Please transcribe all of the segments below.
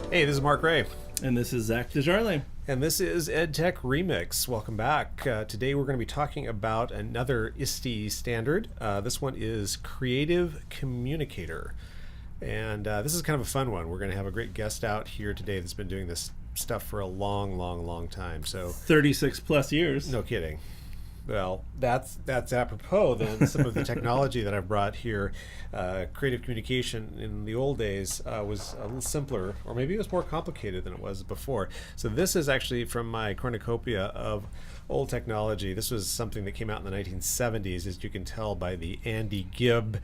Hey, this is Mark Ray. And this is Zach DeJarle. And this is EdTech Remix. Welcome back. Today we're going to be talking about another ISTE standard. This one is Creative Communicator. And this is kind of a fun one. We're going to have a great guest out here today that's been doing this stuff for a long time. So 36 plus years. No kidding. Well, that's apropos then. Some of the technology that I've brought here, creative communication in the old days was a little simpler, or maybe it was more complicated than it was before. So this is actually from my cornucopia of old technology. This was something that came out in the 1970s, as you can tell by the Andy Gibb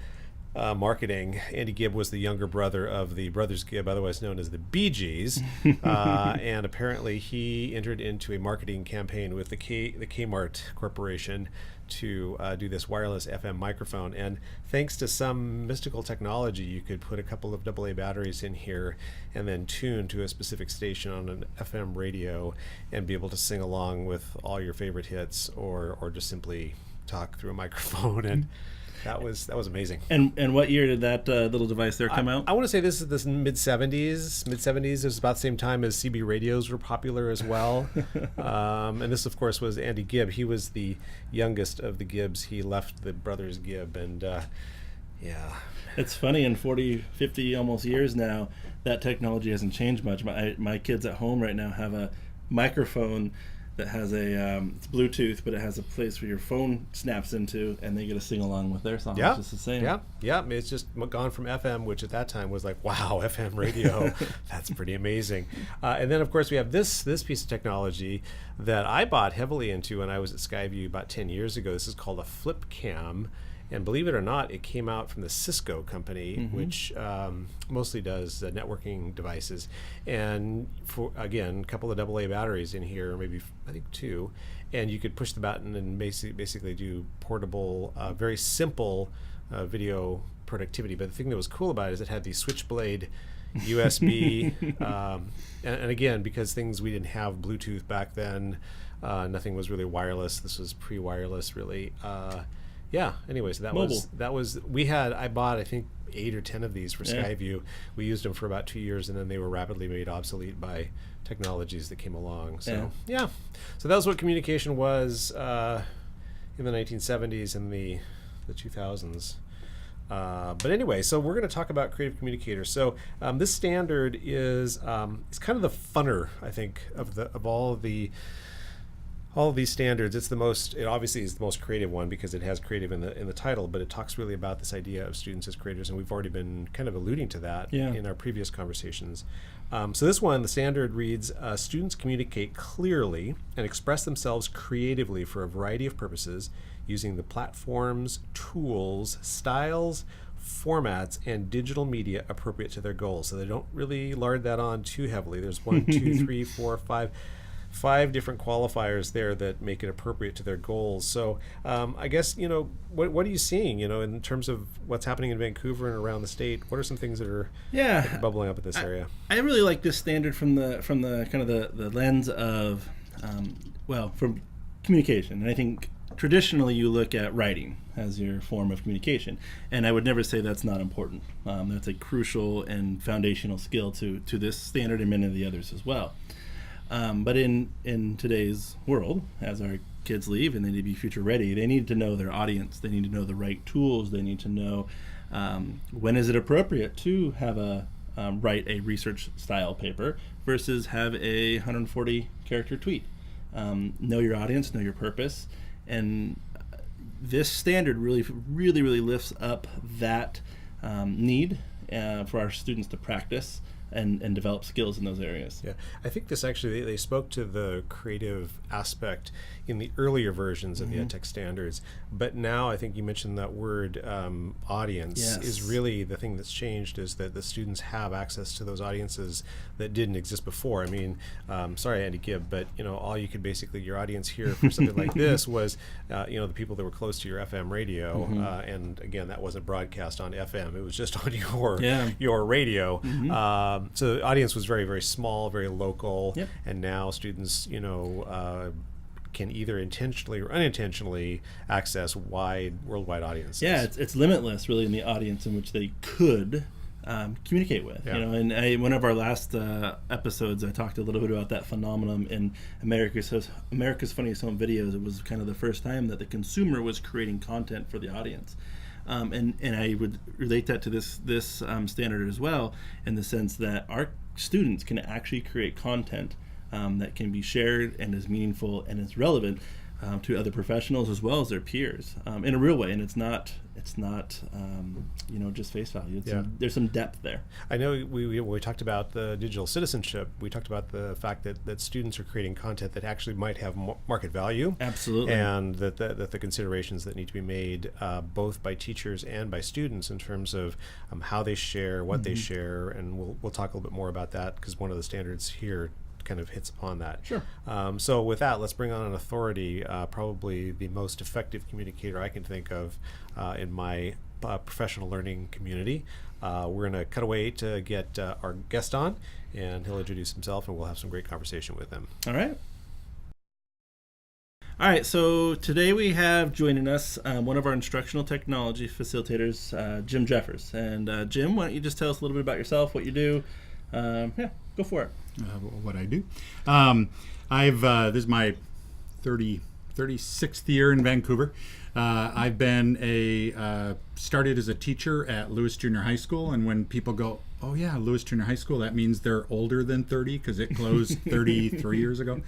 marketing. Andy Gibb was the younger brother of the Brothers Gibb, otherwise known as the Bee Gees, and apparently he entered into a marketing campaign with the Kmart Corporation to do this wireless FM microphone. And thanks to some mystical technology, you could put a couple of AA batteries in here and then tune to a specific station on an FM radio and be able to sing along with all your favorite hits, or just simply talk through a microphone. And that was amazing. And what year did that little device there come out? I want to say this is the mid-70s. It was about the same time as CB radios were popular as well. And this, of course, was Andy Gibb. He was the youngest of the Gibbs. He left the Brothers Gibb, and yeah. It's funny, in 40, 50 almost years now, that technology hasn't changed much. My kids at home right now have a microphone that has it's Bluetooth, but it has a place where your phone snaps into, and they get to sing along with their songs. Yeah, it's just the same. Yeah. It's just gone from FM, which at that time was like, wow, FM radio, that's pretty amazing. And then, of course, we have this piece of technology that I bought heavily into when I was at Skyview about 10 years ago. This is called a flip cam. And believe it or not, it came out from the Cisco company, which mostly does networking devices. And for, again, a couple of AA batteries in here, maybe I think 2. And you could push the button and basically do portable, very simple video productivity. But the thing that was cool about it is it had these switchblade USB. And again, because we didn't have Bluetooth back then, nothing was really wireless. This was pre-wireless, really. Yeah. Anyways, I bought I think 8 or 10 of these for Skyview. We used them for about 2 years, and then they were rapidly made obsolete by technologies that came along. So yeah. So that was what communication was in the 1970s and the 2000s. But anyway, so we're going to talk about Creative Communicator. So this standard is it's kind of the funner, I think, of all of these standards. It obviously is the most creative one because it has creative in the title, but it talks really about this idea of students as creators, and we've already been kind of alluding to that in our previous conversations. So this one, the standard reads, students communicate clearly and express themselves creatively for a variety of purposes using the platforms, tools, styles, formats, and digital media appropriate to their goals. So they don't really lard that on too heavily. There's 1, 2, 3, 4, 5 different qualifiers there that make it appropriate to their goals. So I guess, what are you seeing, in terms of what's happening in Vancouver and around the state? What are some things that are bubbling up in this area? I really like this standard from the kind of the lens of, from communication. And I think traditionally you look at writing as your form of communication. And I would never say that's not important. That's a crucial and foundational skill to this standard and many of the others as well. But in today's world, as our kids leave and they need to be future ready, they need to know their audience. They need to know the right tools. They need to know when is it appropriate to have write a research style paper versus have a 140 character tweet. Know your audience, know your purpose, and this standard really lifts up that need for our students to practice and develop skills in those areas. Yeah, I think this actually, they spoke to the creative aspect in the earlier versions of the EdTech standards, but now I think you mentioned that word audience is really the thing that's changed, is that the students have access to those audiences that didn't exist before. I mean, sorry, Andy Gibb, but all you could basically, your audience here for something like this was, the people that were close to your FM radio, and again, that wasn't broadcast on FM, it was just on your radio. So the audience was very, very small, very local, and now students, can either intentionally or unintentionally access worldwide audiences. Yeah, it's limitless, really, in the audience in which they could communicate with. Yeah. And one of our last episodes, I talked a little bit about that phenomenon in America's Funniest Home Videos. It was kind of the first time that the consumer was creating content for the audience. And I would relate that to this standard as well, in the sense that our students can actually create content that can be shared and is meaningful and is relevant to other professionals as well as their peers in a real way. And it's not just face value. There's some depth there. I know we talked about the digital citizenship. We talked about the fact that students are creating content that actually might have market value. Absolutely. And that the considerations that need to be made both by teachers and by students in terms of how they share, what they share, and we'll talk a little bit more about that because one of the standards here kind of hits upon that. Sure. So with that, let's bring on an authority, probably the most effective communicator I can think of in my professional learning community. We're going to cut away to get our guest on, and he'll introduce himself, and we'll have some great conversation with him. All right, so today we have joining us one of our instructional technology facilitators, Jim Jeffers. And Jim, why don't you just tell us a little bit about yourself, what you do? Go for it. What I do. This is my 36th year in Vancouver. I've been started as a teacher at Lewis Junior High School, and when people go, oh yeah, Lewis Junior High School, that means they're older than 30 because it closed 33 years ago.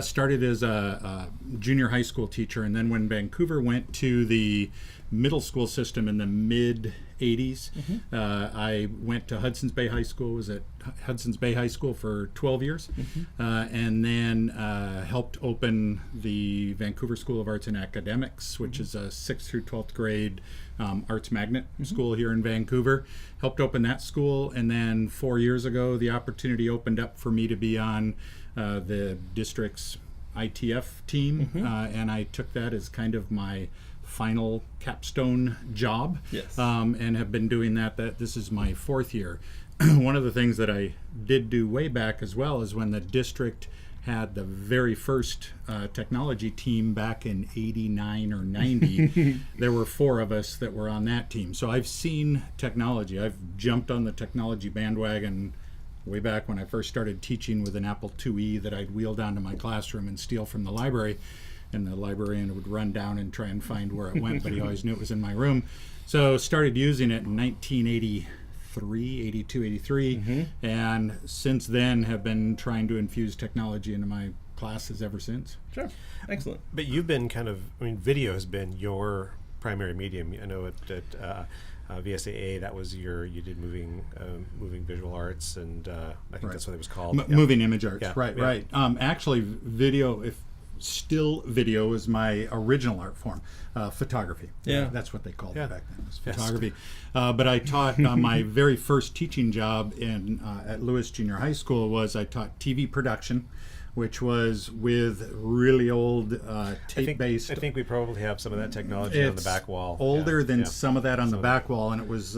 Started as a junior high school teacher, and then when Vancouver went to the middle school system in the mid 80s, I went to Hudson's Bay High School, was at Hudson's Bay High School for 12 years, and then helped open the Vancouver School of Arts and Academics, which is a 6th through 12th grade arts magnet school here in Vancouver. Helped open that school, and then 4 years ago, the opportunity opened up for me to be on the district's ITF team, and I took that as kind of my final capstone job. Yes. And have been doing that this is my 4th year. One of the things that I did do way back as well is when the district had the very first technology team back in 89 or 90, there were 4 of us that were on that team. So I've seen technology. I've jumped on the technology bandwagon way back when I first started teaching with an Apple IIe that I'd wheel down to my classroom and steal from the library. And the librarian would run down and try and find where it went, but he always knew it was in my room. So started using it in 1983, 82, 83, and since then have been trying to infuse technology into my classes ever since. Sure. Excellent. But you've been video has been your primary medium. I know at VSAA, that was you did moving visual arts, and I think that's what it was called. Moving image arts, Yeah. right. Yeah. Actually, video, still video is my original art form, photography. Yeah. That's what they called Yeah. it back then, was Yes. photography. But I taught, my very first teaching job at Lewis Junior High School was I taught TV production, which was with really old tape-based. I think we probably have some of that technology on the back wall. Older than some of that on the back wall, and it was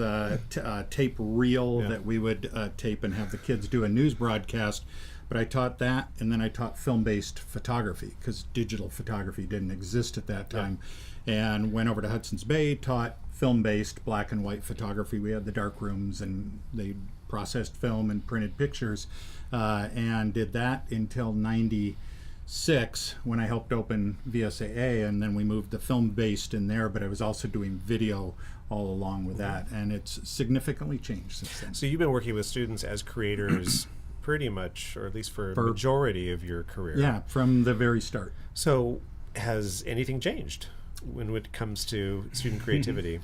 tape reel that we would tape and have the kids do a news broadcast. But I taught that, and then I taught film-based photography because digital photography didn't exist at that time. And went over to Hudson's Bay, taught film-based black and white photography. We had the dark rooms, and they processed film and printed pictures, and did that until 96 when I helped open VSAA, and then we moved the film-based in there, but I was also doing video all along with that, and it's significantly changed since then. So you've been working with students as creators pretty much, or at least for majority of your career. Yeah, from the very start. So has anything changed when it comes to student creativity?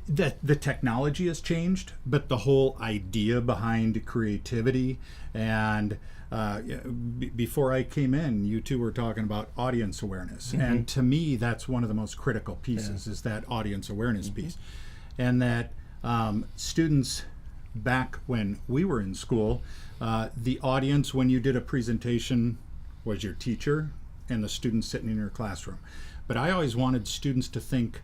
The technology has changed, but the whole idea behind creativity and before I came in, you two were talking about audience awareness. And to me, that's one of the most critical pieces is that audience awareness piece. And that students back when we were in school, the audience when you did a presentation was your teacher and the students sitting in your classroom. But I always wanted students to think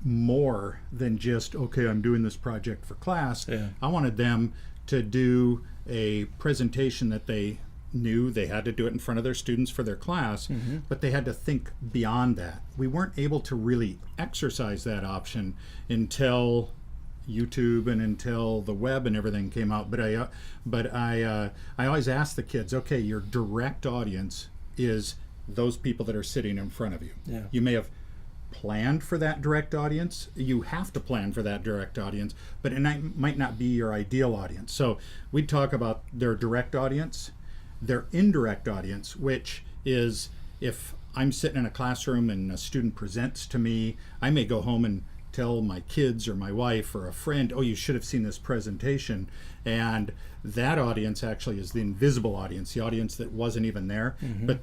more than just, okay, I'm doing this project for class. I wanted them to do a presentation that they knew they had to do it in front of their students for their class, but they had to think beyond that. We weren't able to really exercise that option until YouTube and until the web and everything came out. But I always ask the kids, okay, your direct audience is those people that are sitting in front of you. Yeah. You may have planned for that direct audience. You have to plan for that direct audience, but it might not be your ideal audience. So we talk about their direct audience, their indirect audience, which is if I'm sitting in a classroom and a student presents to me, I may go home and tell my kids or my wife or a friend, oh, you should have seen this presentation. And that audience actually is the invisible audience, the audience that wasn't even there. But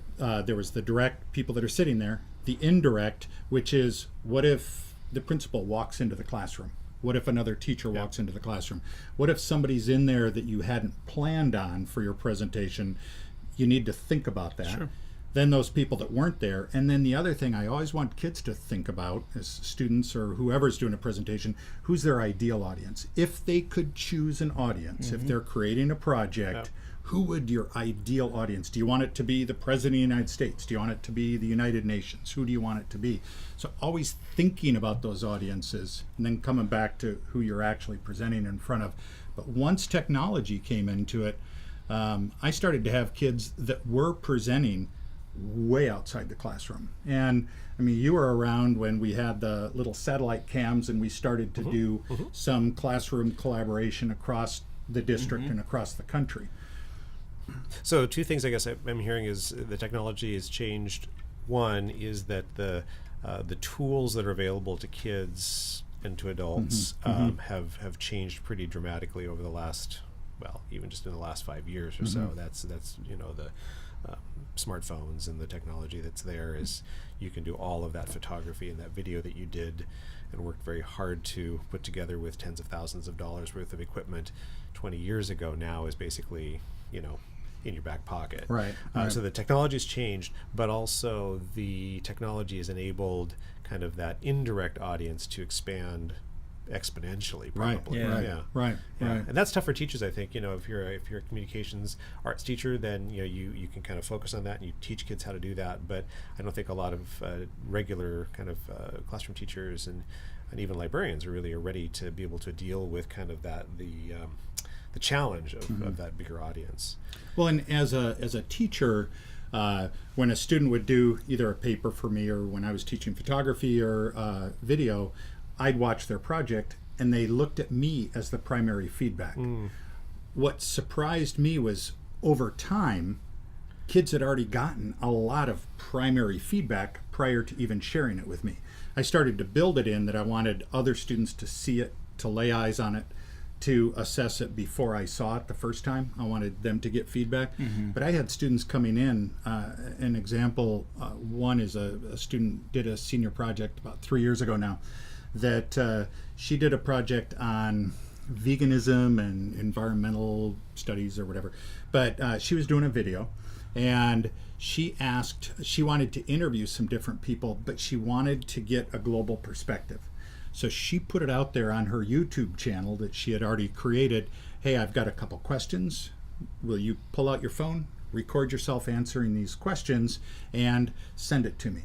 there was the direct people that are sitting there, the indirect, which is what if the principal walks into the classroom? What if another teacher walks into the classroom? What if somebody's in there that you hadn't planned on for your presentation? You need to think about that. Sure. Then those people that weren't there. And then the other thing I always want kids to think about as students or whoever's doing a presentation, who's their ideal audience? If they could choose an audience, if they're creating a project, who would your ideal audience? Do you want it to be the President of the United States? Do you want it to be the United Nations? Who do you want it to be? So always thinking about those audiences and then coming back to who you're actually presenting in front of. But once technology came into it, I started to have kids that were presenting way outside the classroom. And I mean, you were around when we had the little satellite cams and we started to do some classroom collaboration across the district and across the country. So two things I guess I'm hearing is the technology has changed. One is that the tools that are available to kids and to adults have changed pretty dramatically over the last, well, even just in the last 5 years or so. That's you know, the smartphones and the technology that's there is you can do all of that photography and that video that you did and worked very hard to put together with tens of thousands of dollars worth of equipment 20 years ago now is basically, you know, in your back pocket. Right. So the technology has changed, but also the technology has enabled kind of that indirect audience to expand exponentially, probably. Right. And that's tough for teachers, I think. You know, if you're a communications arts teacher, then you know you can kind of focus on that and you teach kids how to do that. But I don't think a lot of regular kind of classroom teachers and even librarians are ready to be able to deal with kind of that the challenge of that bigger audience. Well, and as a teacher, when a student would do either a paper for me or when I was teaching photography or video, I'd watch their project and they looked at me as the primary feedback. What surprised me was over time, kids had already gotten a lot of primary feedback prior to even sharing it with me. I started to build it in that I wanted other students to see it, to lay eyes on it, to assess it before I saw it the first time. I wanted them to get feedback. But I had students coming in. An example, one is a student did a senior project about 3 years ago now, that she did a project on veganism and environmental studies or whatever. But she was doing a video and she wanted to interview some different people, but she wanted to get a global perspective. So she put it out there on her YouTube channel that she had already created. Hey, I've got a couple questions. Will you pull out your phone, record yourself answering these questions, and send it to me?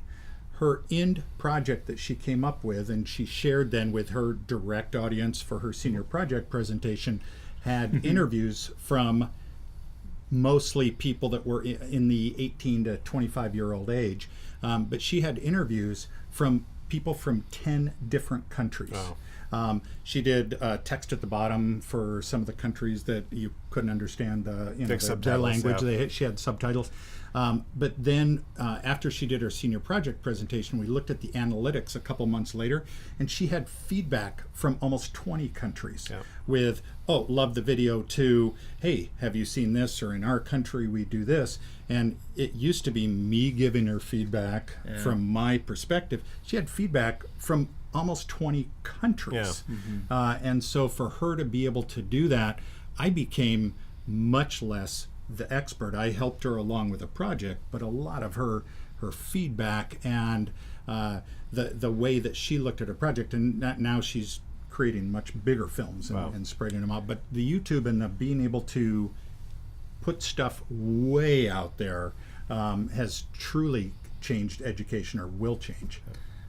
Her end project that she came up with and she shared then with her direct audience for her senior project presentation had interviews from mostly people that were in the 18 to 25-year-old age. But she had interviews from people from 10 different countries. Wow. She did text at the bottom for some of the countries that you couldn't understand their language. She had subtitles. But then after she did her senior project presentation, we looked at the analytics a couple months later, and she had feedback from almost 20 countries with, oh, love the video, to, hey, have you seen this? Or in our country, we do this. And it used to be me giving her feedback from my perspective. She had feedback from almost 20 countries. And so for her to be able to do that, I became much less the expert. I helped her along with a project, but a lot of her feedback and the way that she looked at her project, and now she's creating much bigger films and spreading them out. But the YouTube and the being able to put stuff way out there has truly changed education, or will change.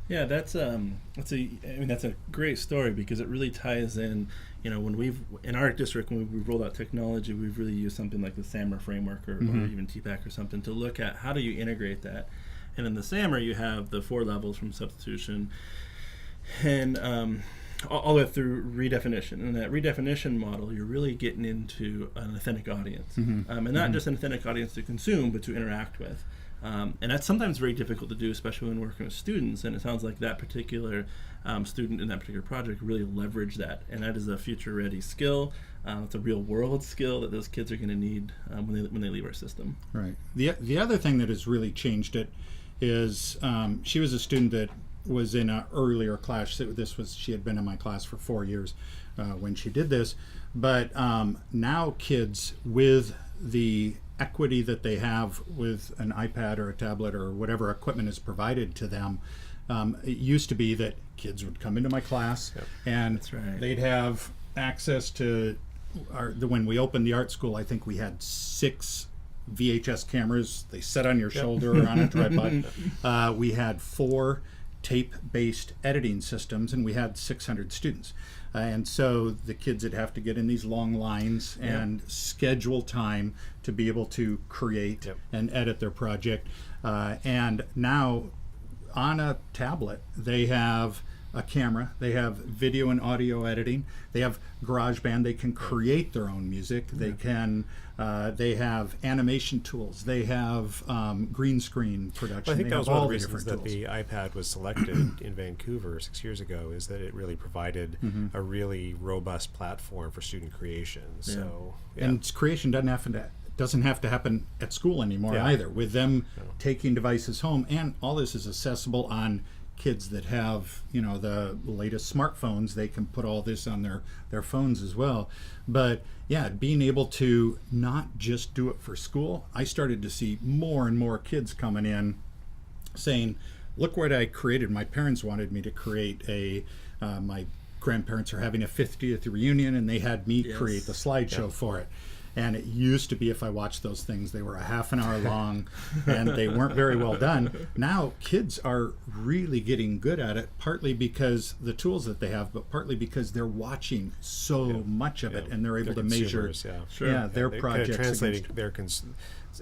Yeah, that's I mean that's a great story because it really ties in. When we've in our district when we've rolled out technology, we've really used something like the SAMR framework or even TPAC or something to look at how do you integrate that. And in the SAMR, you have the 4 levels from substitution and all the way through redefinition. And in that redefinition model, you're really getting into an authentic audience, and not just an authentic audience to consume, but to interact with. And that's sometimes very difficult to do, especially when working with students. And it sounds like that particular student in that particular project really leveraged that. And that is a future-ready skill. It's a real-world skill that those kids are going to need when they leave our system. Right. The other thing that has really changed it is she was a student that was in an earlier class. She had been in my class for 4 years when she did this. But now kids with the equity that they have with an iPad or a tablet or whatever equipment is provided to them. It used to be that kids would come into my class and they'd have access to when we opened the art school, I think we had 6 VHS cameras. They sat on your shoulder or on a tripod. We had 4 tape-based editing systems, and we had 600 students. And so the kids would have to get in these long lines and schedule time to be able to create and edit their project. And now on a tablet, they have a camera, they have video and audio editing, they have GarageBand, they can create their own music, they can they have animation tools, they have green screen production. Well, I think they that was have one all of the these reasons different that tools. the iPad was selected in Vancouver 6 years ago, is that it really provided a really robust platform for student creation. So And creation doesn't have to happen at school anymore either, with them taking devices home. And all this is accessible on kids that have the latest smartphones. They can put all this on their phones as well. But being able to not just do it for school, I started to see more and more kids coming in saying, look what I created. My parents wanted me to create my grandparents are having a 50th reunion, and they had me create the slideshow for it. And it used to be, if I watched those things, they were a half an hour long and they weren't very well done. Now kids are really getting good at it, partly because the tools that they have, but partly because they're watching so much of it, and they're able to measure their projects. Translating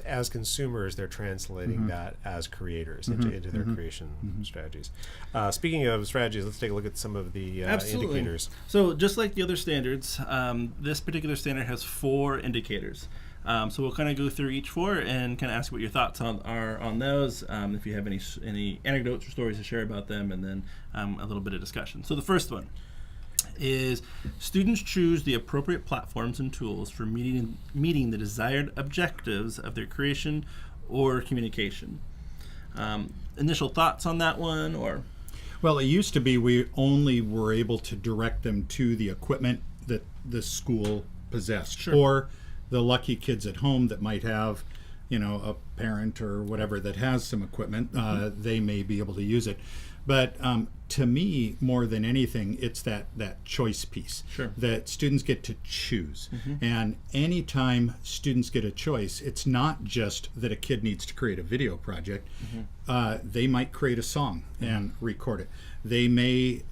as consumers, they're translating that as creators into their creation strategies. Speaking of strategies, let's take a look at some of the indicators. So just like the other standards, this particular standard has 4 indicators. So we'll kind of go through each 4 and kind of ask what your thoughts are on those, if you have any anecdotes or stories to share about them, and then a little bit of discussion. So the first one is students choose the appropriate platforms and tools for meeting the desired objectives of their creation or communication. Initial thoughts on that one, or? Well, it used to be we only were able to direct them to the equipment that the school possessed, or the lucky kids at home that might have, a parent or whatever that has some equipment, they may be able to use it. But to me, more than anything, it's that choice piece that students get to choose. And anytime students get a choice, it's not just that a kid needs to create a video project. They might create a song and record it. They may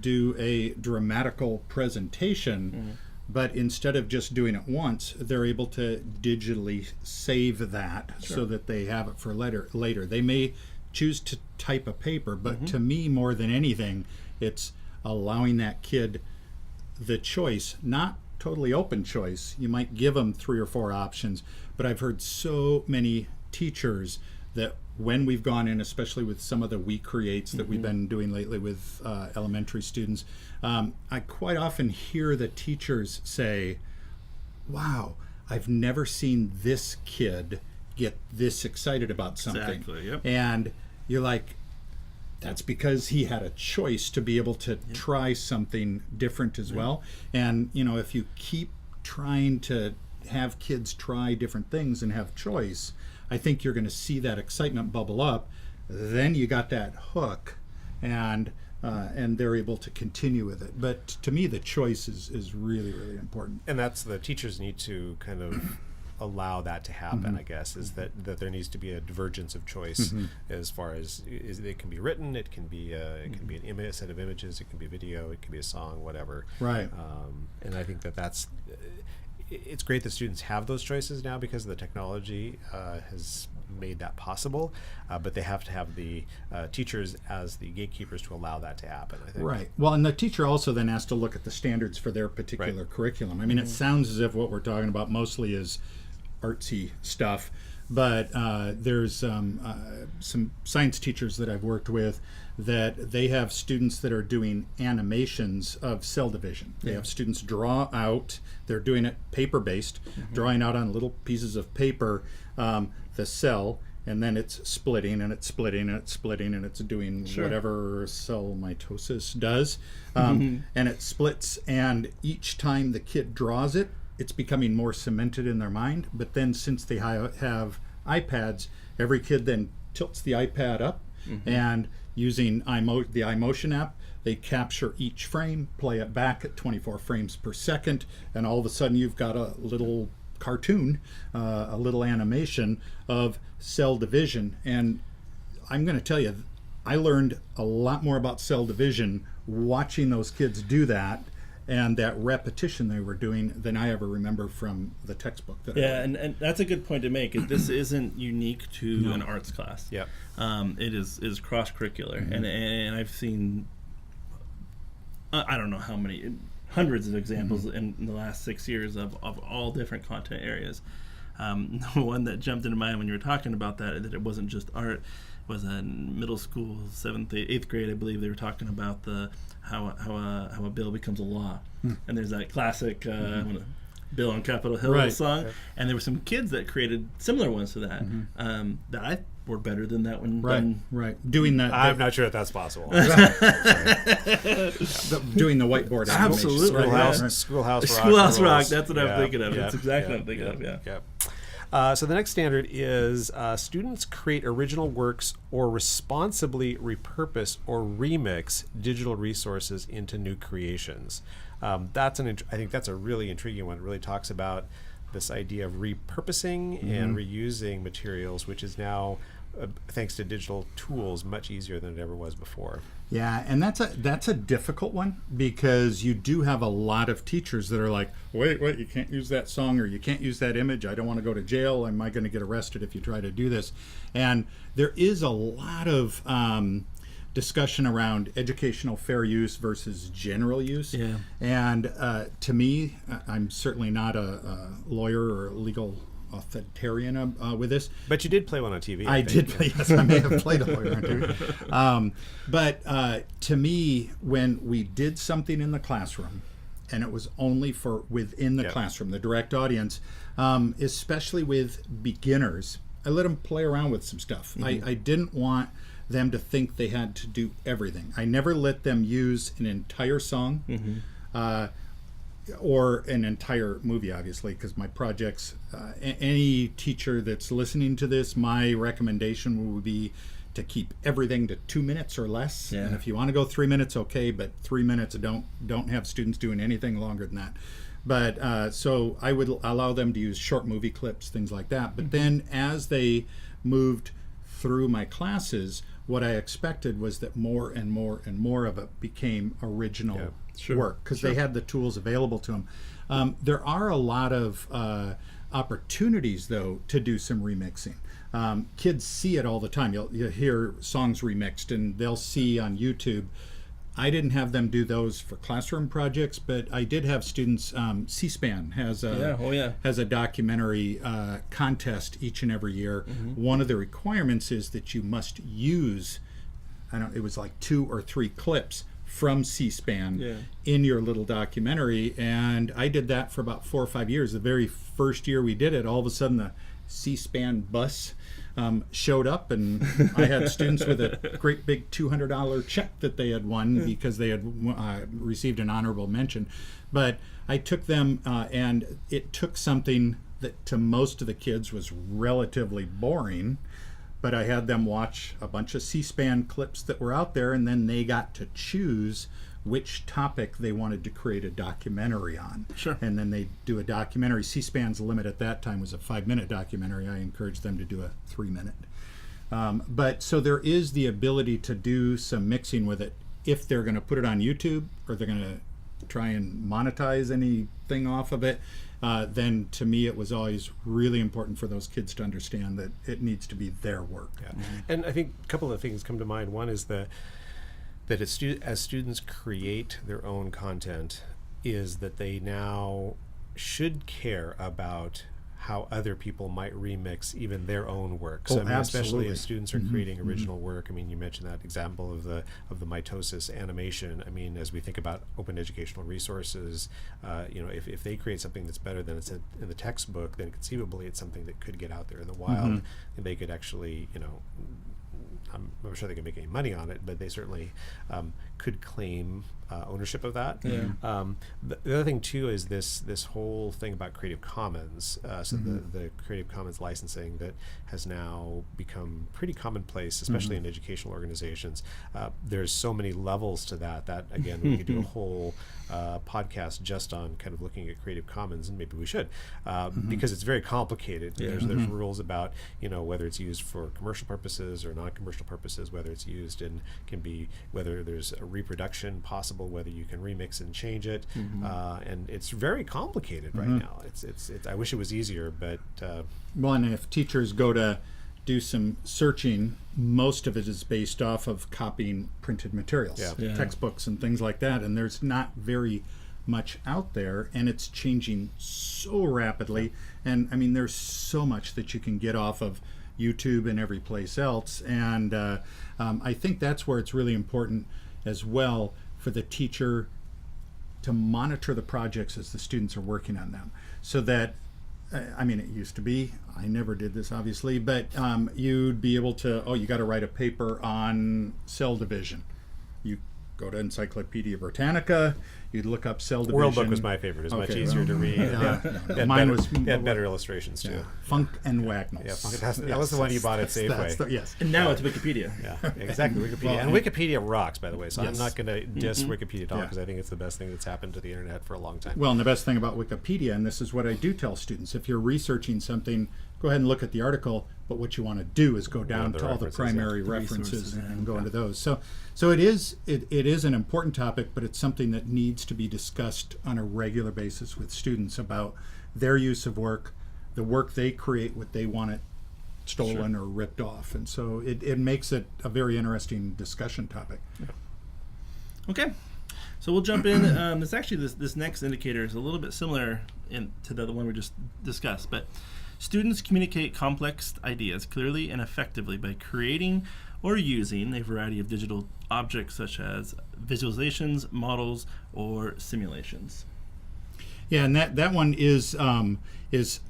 do a dramatical presentation, but instead of just doing it once, they're able to digitally save that so that they have it for later. They may choose to type a paper, but to me, more than anything, it's allowing that kid the choice, not totally open choice. You might give them 3 or 4 options, but I've heard so many teachers that when we've gone in, especially with some of the We Creates that we've been doing lately with elementary students, I quite often hear the teachers say, wow, I've never seen this kid get this excited about something. Exactly, And you're like, that's because he had a choice to be able to try something different as well. And if you keep trying to have kids try different things and have choice, I think you're going to see that excitement bubble up. Then you got that hook, and they're able to continue with it. But to me, the choice is really, really important. And that's the teachers need to kind of allow that to happen. I guess is that there needs to be a divergence of choice as far as it can be written, it can be an image, a set of images, it can be video, it can be a song, whatever. Right. And I think that's it's great that students have those choices now because the technology has made that possible, but they have to have the teachers as the gatekeepers to allow that to happen, I think. Right. Well, and the teacher also then has to look at the standards for their particular curriculum. I mean, it sounds as if what we're talking about mostly is artsy stuff, but there's some science teachers that I've worked with that they have students that are doing animations of cell division. They have students draw out, they're doing it paper-based, drawing out on little pieces of paper the cell, and then it's splitting and it's splitting and it's splitting and it's doing whatever cell mitosis does. And it splits, and each time the kid draws it, it's becoming more cemented in their mind. But then since they have iPads, every kid then tilts the iPad up and using the iMotion app, they capture each frame, play it back at 24 frames per second, and all of a sudden you've got a little cartoon, a little animation of cell division. And I'm going to tell you, I learned a lot more about cell division watching those kids do that, and that repetition they were doing than I ever remember from the textbook. And that's a good point to make. This isn't unique to an arts class. Yeah, it is cross curricular, and I've seen I don't know how many hundreds of examples in the last 6 years of all different content areas. The one that jumped into mind when you were talking about that it wasn't just art was in middle school, 7th, 8th grade, I believe. They were talking about how a bill becomes a law, and there's that classic Bill on Capitol Hill song, and there were some kids that created similar ones to that that I were better than that one. Doing that. I'm not sure if that's possible. Doing the whiteboard. Absolutely. Schoolhouse Rock. That's what I'm thinking of. That's exactly what I'm thinking of. Yeah. So the next standard is students create original works or responsibly repurpose or remix digital resources into new creations. I think that's a really intriguing one. It really talks about this idea of repurposing and reusing materials, which is now, thanks to digital tools, much easier than it ever was before. Yeah, and that's a difficult one, because you do have a lot of teachers that are like, wait, you can't use that song, or you can't use that image. I don't want to go to jail. Am I going to get arrested if you try to do this? And there is a lot of discussion around educational fair use versus general use. Yeah. And to me, I'm certainly not a lawyer or a legal authoritarian with this. But you did play one on TV. I did play, yes, I may have played a lawyer on TV. But to me, when we did something in the classroom, and it was only for within the classroom, the direct audience, especially with beginners, I let them play around with some stuff. I didn't want them to think they had to do everything. I never let them use an entire song or an entire movie, obviously, because my projects, any teacher that's listening to this, my recommendation would be to keep everything to 2 minutes or less. Yeah. And if you want to go 3 minutes, okay, but 3 minutes, don't have students doing anything longer than that. But so I would allow them to use short movie clips, things like that. But then as they moved through my classes, what I expected was that more and more and more of it became original work, because they had the tools available to them. There are a lot of opportunities, though, to do some remixing. Kids see it all the time. You'll hear songs remixed, and they'll see on YouTube. I didn't have them do those for classroom projects, but I did have students. C-SPAN has a documentary contest each and every year. One of the requirements is that you must use, it was like 2 or 3 clips from C-SPAN in your little documentary, and I did that for about 4 or 5 years. The very first year we did it, all of a sudden the C-SPAN bus showed up, and I had students with a great big $200 check that they had won because they had received an honorable mention. But I took them, and it took something that to most of the kids was relatively boring, but I had them watch a bunch of C-SPAN clips that were out there, and then they got to choose which topic they wanted to create a documentary on. Sure. And then they do a documentary. C-SPAN's limit at that time was a 5-minute documentary. I encouraged them to do a 3-minute. But so there is the ability to do some mixing with it if they're going to put it on YouTube or they're going to try and monetize anything off of it. Then to me it was always really important for those kids to understand that it needs to be their work. Yeah. And I think a couple of things come to mind. One is that as students create their own content, is that they now should care about how other people might remix even their own work. So Oh, I mean, especially absolutely. if students are creating original work. I mean, you mentioned that example of the mitosis animation. I mean, as we think about open educational resources, if they create something that's better than it's in the textbook, then conceivably it's something that could get out there in the wild, and they could actually, I'm not sure they can make any money on it, but they certainly could claim ownership of that. Yeah. The other thing too is this whole thing about Creative Commons. So the Creative Commons licensing that has now become pretty commonplace, especially in educational organizations. There's so many levels to that. That again, we could do a whole podcast just on kind of looking at Creative Commons, and maybe we should, because it's very complicated. Yeah. There's rules about whether it's used for commercial purposes or non-commercial purposes, whether it's used in whether there's a reproduction possible, whether you can remix and change it, and it's very complicated right now. It's I wish it was easier, but Well, and if teachers go to do some searching, most of it is based off of copying printed materials, Yeah. textbooks and things like that, and there's not very much out there, and it's changing so rapidly. And I mean, there's so much that you can get off of YouTube and every place else, and I think that's where it's really important as well for the teacher to monitor the projects as the students are working on them, so that I mean, it used to be, I never did this obviously, but you'd be able to, you got to write a paper on cell division. You go to Encyclopedia Britannica, you'd look up cell division. World Book was my favorite. It was much easier to read. Mine It had better illustrations too. Funk and Wagnalls. Yeah, that was the one you bought at Safeway. Yes. And now it's Wikipedia. Yeah, exactly. Wikipedia. Well, and Wikipedia rocks, by the way, so Yes. I'm not going to diss Wikipedia at all, Yeah. because I think it's the best thing that's happened to the internet for a long time. Well, and the best thing about Wikipedia, and this is what I do tell students, if you're researching something, go ahead and look at the article, but what you want to do is go down the to all the references, primary The references resources, and go into those. So it is an important topic, but it's something that needs to be discussed on a regular basis with students about their use of work, the work they create, what they want it stolen or ripped off. And so it makes it a very interesting discussion topic. Okay, so we'll jump in. This next indicator is a little bit similar to the one we just discussed, but students communicate complex ideas clearly and effectively by creating or using a variety of digital objects such as visualizations, models, or simulations. Yeah, and that one is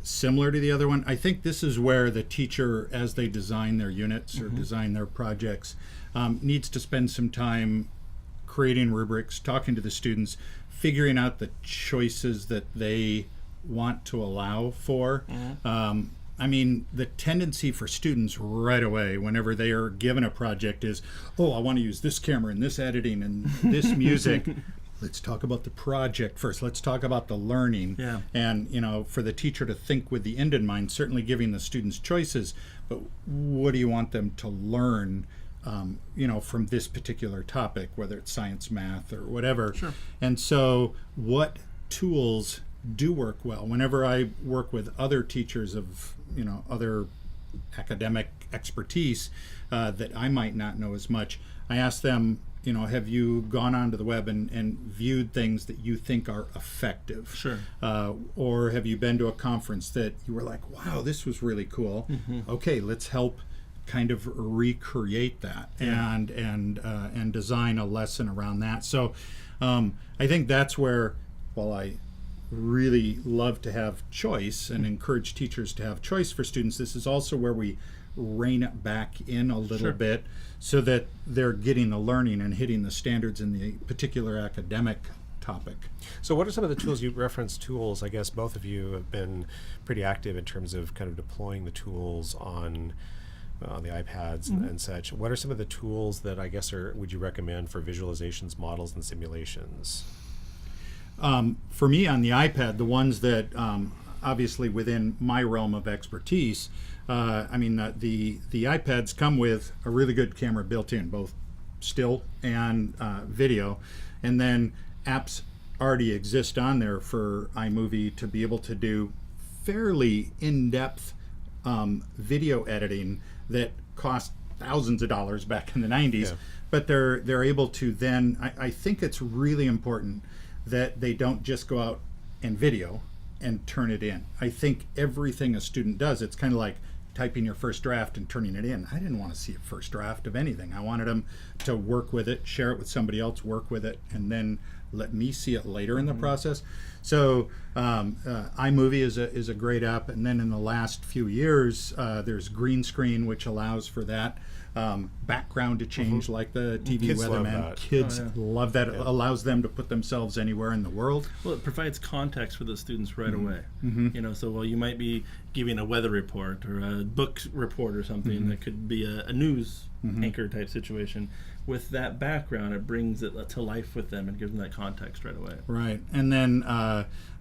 similar to the other one. I think this is where the teacher, as they design their units or design their projects, needs to spend some time creating rubrics, talking to the students, figuring out the choices that they want to allow for. I mean, the tendency for students right away, whenever they are given a project, is, I want to use this camera and this editing and this music. Let's talk about the project first. Let's talk about the learning. Yeah. And, for the teacher to think with the end in mind, certainly giving the students choices, but what do you want them to learn, from this particular topic, whether it's science, math, or whatever. Sure. And so what tools do work well? Whenever I work with other teachers of, other academic expertise that I might not know as much, I ask them, have you gone onto the web and viewed things that you think are effective? Sure. Or have you been to a conference that you were like, wow, this was really cool. Okay, let's help kind of recreate that and design a lesson around that. So I think that's where, while I really love to have choice and encourage teachers to have choice for students, this is also where we rein it back in a little bit so that they're getting the learning and hitting the standards in the particular academic topic. So what are some of the tools? You referenced tools. I guess both of you have been pretty active in terms of kind of deploying the tools on on the iPads and such. What are some of the tools that I guess would you recommend for visualizations, models, and simulations? For me on the iPad, the ones that obviously within my realm of expertise, the iPads come with a really good camera built in, both still and video, and then apps already exist on there for iMovie to be able to do fairly in-depth video editing that cost thousands of dollars back in the 90s. Yeah. But they're able to then, I think it's really important that they don't just go out and video and turn it in. I think everything a student does, it's kind of like typing your first draft and turning it in. I didn't want to see a first draft of anything. I wanted them to work with it, share it with somebody else, work with it, and then let me see it later in the process. So iMovie is a great app, and then in the last few years, there's Green Screen, which allows for that background to change like the TV Kids love weatherman. that. Kids love that. It allows them to put themselves anywhere in the world. Well, it provides context for the students right away. You know, so while you might be giving a weather report or a book report or something that could be a news anchor type situation, with that background, it brings it to life with them and gives them that context right away. Right, and then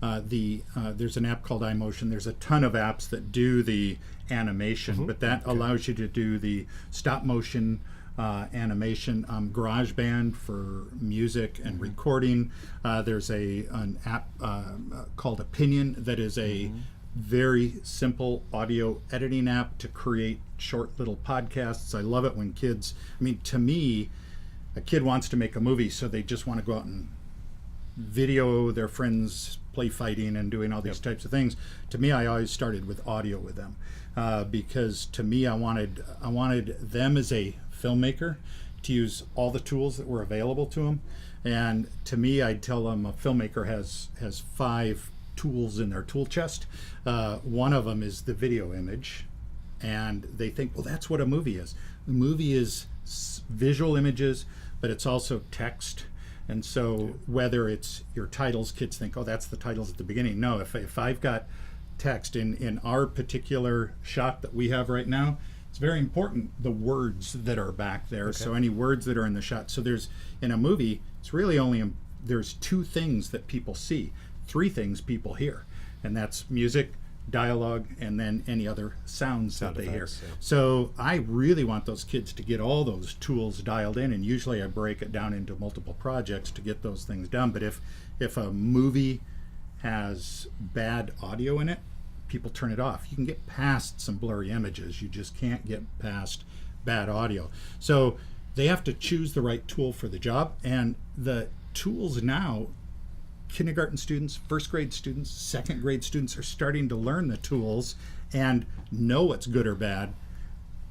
there's an app called iMotion. There's a ton of apps that do the animation, but that allows you to do the stop motion animation. GarageBand for music and recording. There's an app called Opinion that is a very simple audio editing app to create short little podcasts. I love it when kids, to me, a kid wants to make a movie, so they just want to go out and video their friends play fighting and doing all these types of things. To me, I always started with audio with them because to me, I wanted them as a filmmaker to use all the tools that were available to them. And to me, I'd tell them a filmmaker has 5 tools in their tool chest. One of them is the video image, and they think, well, that's what a movie is. The movie is visual images, but it's also text. And so whether it's your titles, kids think, oh, that's the titles at the beginning. No, if I've got text in our particular shot that we have right now, it's very important the words that are back there. So any words that are in the shot. So there's, in a movie, it's really only, there's 2 things that people see, 3 things people hear, and that's music, dialogue, and then any other sounds that they hear. Yeah. So I really want those kids to get all those tools dialed in, and usually I break it down into multiple projects to get those things done. But if a movie has bad audio in it, people turn it off. You can get past some blurry images, you just can't get past bad audio. So they have to choose the right tool for the job, and the tools now, kindergarten students, first grade students, second grade students are starting to learn the tools and know what's good or bad,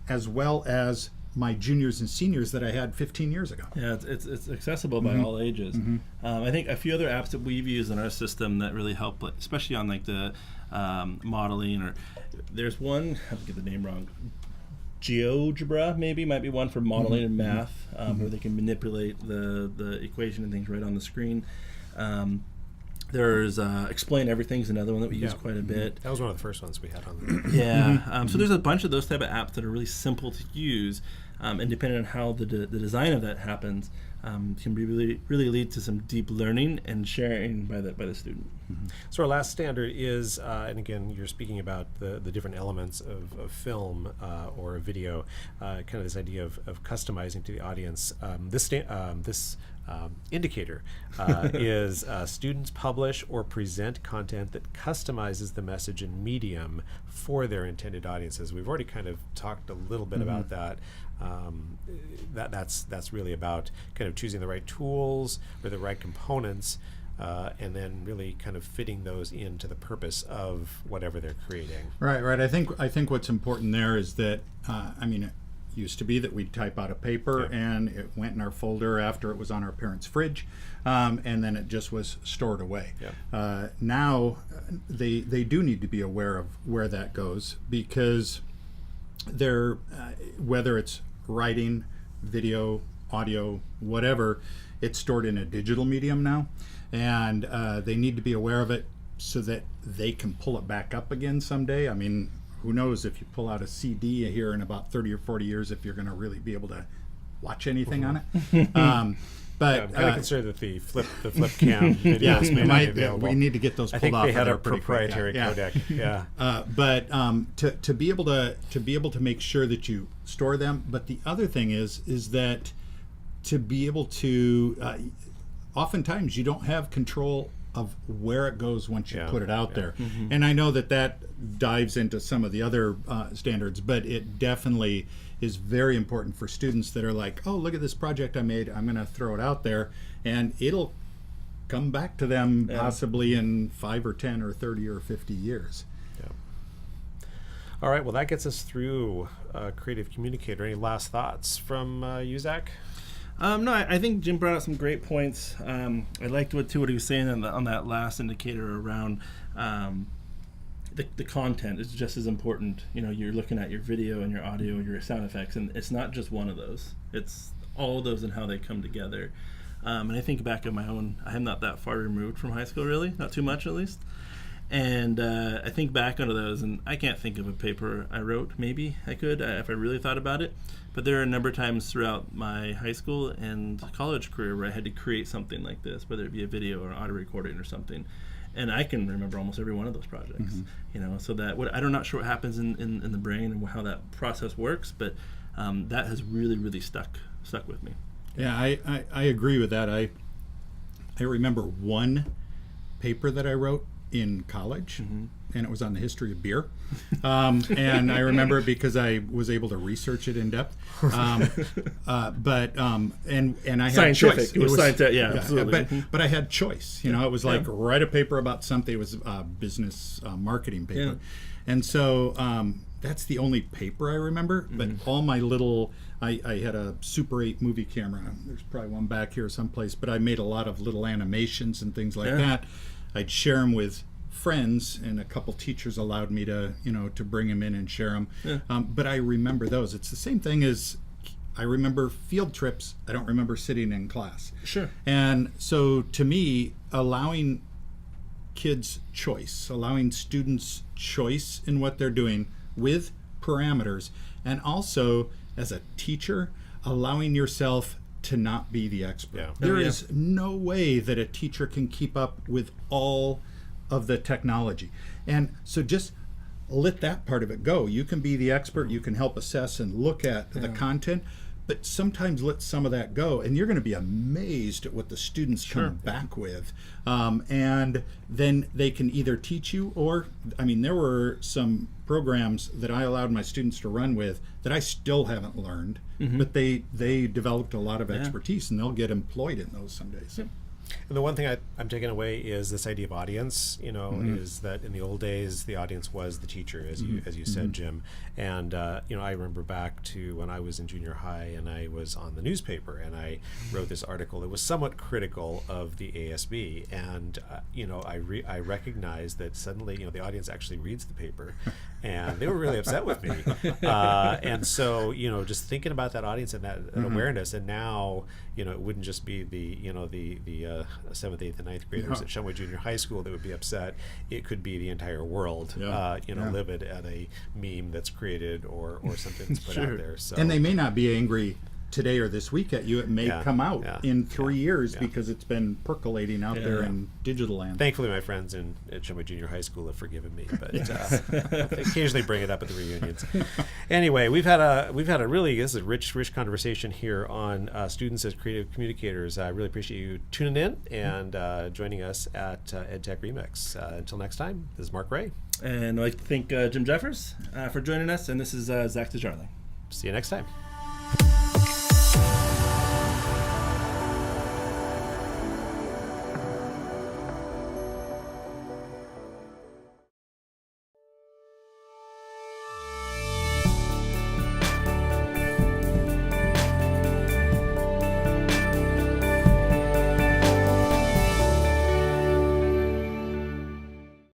as well as my juniors and seniors that I had 15 years ago. Yeah, it's accessible by all ages. I think a few other apps that we've used in our system that really help, especially on like the modeling, or there's one, I have to get the name wrong, GeoGebra maybe might be one for modeling and math, where they can manipulate the equation and things right on the screen. There's Explain Everything's another one that we use quite a bit. That was one of the first ones we had on there. So there's a bunch of those type of apps that are really simple to use, and depending on how the design of that happens, can be really lead to some deep learning and sharing by the student. So our last standard is, and again, you're speaking about the different elements of film or video, kind of this idea of customizing to the audience. This indicator is students publish or present content that customizes the message and medium for their intended audiences. We've already kind of talked a little bit about that. That's really about kind of choosing the right tools or the right components, and then really kind of fitting those into the purpose of whatever they're creating. Right. I think what's important there is that it used to be that we'd type out a paper and it went in our folder after it was on our parents' fridge, and then it just was stored away. Now they do need to be aware of where that goes, because they're whether it's writing, video, audio, whatever, it's stored in a digital medium now, and they need to be aware of it so that they can pull it back up again someday. who knows if you pull out a CD here in about 30 or 40 years if you're going to really be able to watch anything on it. But I'm kind of concerned that the flip cam videos may not be available. we need to get those I pulled think off. they had a They're pretty quick. proprietary codec. Yeah. But to be able to make sure that you store them. But the other thing is that to be able to, oftentimes you don't have control of where it goes once you put it out there. And I know that dives into some of the other standards, but it definitely is very important for students that are like, oh, look at this project I made. I'm going to throw it out there, and it'll come back to them possibly in 5 or 10 or 30 or 50 years. Yeah. All right. Well, that gets us through Creative Communicator. Any last thoughts from you, Zach? No, I think Jim brought out some great points. I liked what he was saying on that last indicator around the content is just as important. You're looking at your video and your audio and your sound effects, and it's not just one of those. It's all of those and how they come together. And I think back at my own, I'm not that far removed from high school, really, not too much at least. And I think back onto those, and I can't think of a paper I wrote. Maybe I could if I really thought about it. But there are a number of times throughout my high school and college career where I had to create something like this, whether it be a video or an audio recording or something. And I can remember almost every one of those projects. So that I'm not sure what happens in the brain and how that process works, but that has really, really stuck with me. Yeah, I agree with that. I remember one paper that I wrote in college, and it was on the history of beer. And I remember it because I was able to research it in depth. But I had scientific. choice. It was scientific, absolutely. But I had choice. It was like write a paper about something. It was a business marketing paper, and so that's the only paper I remember. But all my little, I had a Super 8 movie camera. There's probably one back here someplace. But I made a lot of little animations and things like that. I'd share them with friends, and a couple teachers allowed me to bring them in and share them. But I remember those. It's the same thing as I remember field trips. I don't remember sitting in class. Sure. And so to me, allowing kids choice, allowing students choice in what they're doing with parameters, and also as a teacher, allowing yourself to not be the expert. There is no way that a teacher can keep up with all of the technology. And so just let that part of it go. You can be the expert, you can help assess and look at the content, but sometimes let some of that go, and you're going to be amazed at what the students come back with. And then they can either teach you, or, there were some programs that I allowed my students to run with that I still haven't learned, but they developed a lot of expertise, and they'll get employed in those some days. And the one thing I'm taking away is this idea of audience. Is that in the old days the audience was the teacher, as you said, Jim. And I remember back to when I was in junior high and I was on the newspaper and I wrote this article that was somewhat critical of the ASB, and I recognized that suddenly the audience actually reads the paper, and they were really upset with me. And so just thinking about that audience and that awareness, and now it wouldn't just be the 7th, 8th, and 9th graders at Shumway Junior High School that would be upset. It could be the entire world, livid at a meme that's created or something that's put out there. So, and they may not be angry today or this week at you. It may come out in 3 years because it's been percolating out there in digital land. Thankfully, my friends at Shumway Junior High School have forgiven me, but they occasionally bring it up at the reunions. Anyway, we've had a really rich conversation here on students as creative communicators. I really appreciate you tuning in and joining us at EdTech Remix. Until next time, this is Mark Ray. And I'd like to thank Jim Jeffers for joining us, and this is Zach DeJarling. See you next time.